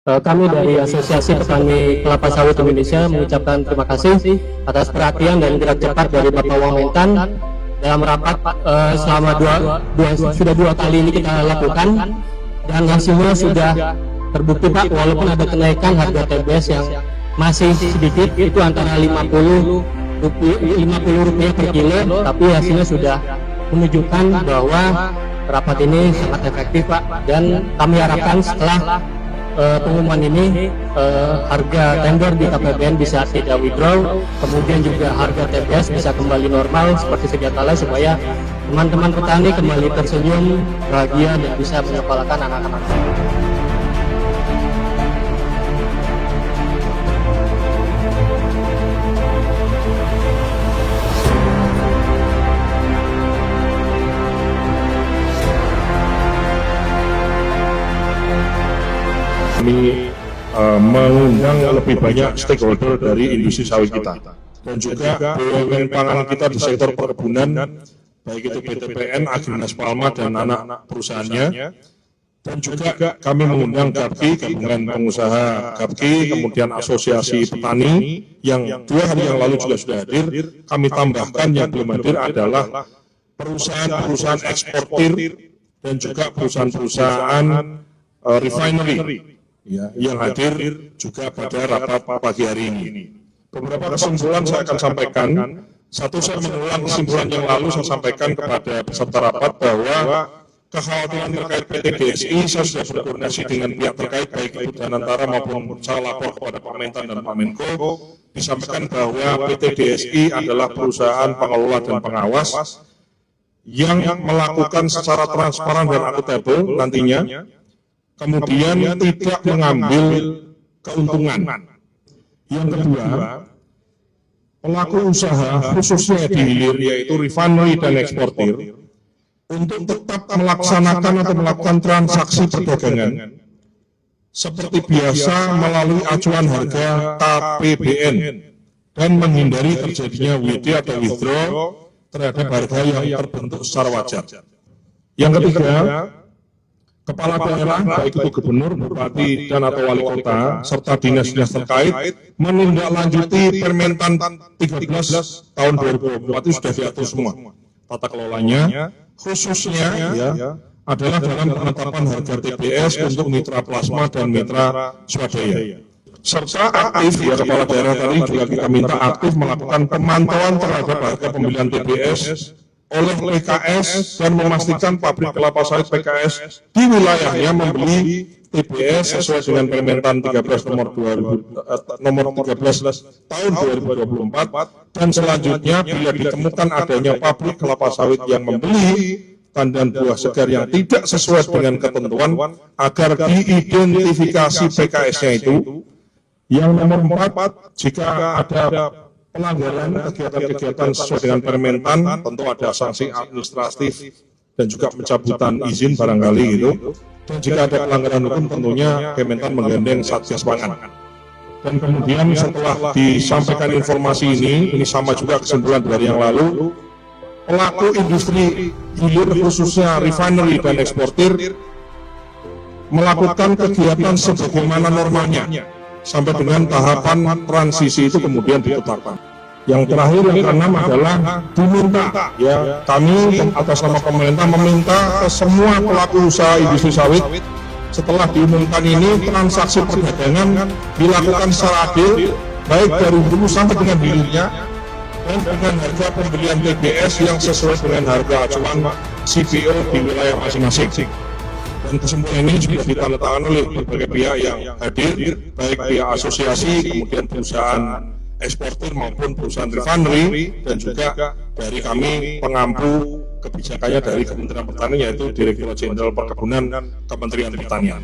Kami dari Asosiasi Petani Kelapa Sawit Indonesia mengucapkan terima kasih atas perhatian dan gerak cepat dari Bapak Wamentan dalam rapat selama sudah dua kali ini kita lakukan, dan hasilnya sudah terbukti Pak. Walaupun ada kenaikan harga TBS yang masih sedikit, itu antara 50 rupiah per kilo, tapi hasilnya sudah menunjukkan bahwa rapat ini sangat efektif Pak, dan kami harapkan setelah pengumuman ini harga tender di KPBN bisa tidak withdraw, kemudian juga harga TBS bisa kembali normal seperti sedia kala, supaya teman-teman petani kembali tersenyum, bahagia, dan bisa menyekolahkan anak-anak. Kami mengundang lebih banyak stakeholder dari industri sawit kita, dan juga BUMN pangan kita di sektor perkebunan, baik itu PTPN, Agrinas Palma, dan anak perusahaannya. Dan juga kami mengundang GAPKI, Gabungan Pengusaha GAPKI, kemudian Asosiasi Petani, yang 2 hari yang lalu juga sudah hadir. Kami tambahkan yang belum hadir adalah perusahaan-perusahaan eksportir dan juga perusahaan-perusahaan refinery, ya, yang hadir juga pada rapat pagi hari ini. Beberapa kesimpulan saya akan sampaikan. Satu, saya mengulang kesimpulan yang lalu saya sampaikan kepada peserta rapat bahwa kekhawatiran terkait PT DSI saya sudah berkoordinasi dengan pihak terkait, baik itu Danantara maupun saya lapor kepada Pak Mentan dan Pak Menko. Disampaikan bahwa PT DSI adalah perusahaan pengelola dan pengawas yang melakukan secara transparan dan akuntabel nantinya, kemudian tidak mengambil keuntungan. Yang kedua, pelaku usaha khususnya di hilir, yaitu refinery dan eksportir, untuk tetap melaksanakan atau melakukan transaksi perdagangan seperti biasa melalui acuan harga KPBN dan menghindari terjadinya WD atau withdraw terhadap harga yang terbentuk secara wajar. Yang ketiga, kepala daerah, baik itu gubernur, bupati, dan atau wali kota, serta dinas-dinas terkait, menindaklanjuti Permentan 13 tahun 2024 itu sudah diatur semua. Tata kelolanya, khususnya ya, adalah dalam penetapan harga TBS untuk mitra plasma dan mitra swadaya. Serta aktif, ya, kepala daerah tadi juga kita minta aktif melakukan pemantauan terhadap harga pembelian TBS oleh PKS dan memastikan pabrik kelapa sawit PKS di wilayahnya membeli TBS sesuai dengan Permentan 13 nomor 13 tahun 2024, dan selanjutnya bila ditemukan adanya pabrik kelapa sawit yang membeli tandan buah segar yang tidak sesuai dengan ketentuan, agar diidentifikasi PKS-nya itu. Yang nomor 4, jika ada pelanggaran kegiatan-kegiatan sesuai dengan Permentan, tentu ada sanksi administratif dan juga pencabutan izin barangkali gitu. Dan jika ada pelanggaran hukum, tentunya Kementan menggandeng Satgas Pangan. Dan kemudian setelah disampaikan informasi ini sama juga kesimpulan dari yang lalu, pelaku industri hilir khususnya refinery dan eksportir melakukan kegiatan sebagaimana normalnya sampai dengan tahapan transisi itu kemudian ditetapkan. Yang terakhir, yang keenam adalah diminta, ya, kami atas nama pemerintah meminta ke semua pelaku usaha industri sawit, setelah diumumkan ini transaksi perdagangan dilakukan secara adil, baik dari hulu sampai dengan hilirnya, dan dengan harga pembelian TBS yang sesuai dengan harga acuan CPO di wilayah masing-masing. Dan kesimpulan ini juga ditandatangani oleh berbagai pihak yang hadir, baik pihak asosiasi, kemudian perusahaan eksportir maupun perusahaan refinery, dan juga dari kami pengampu kebijakannya dari Kementerian Pertanian, yaitu Direktorat Jenderal Perkebunan Kementerian Pertanian.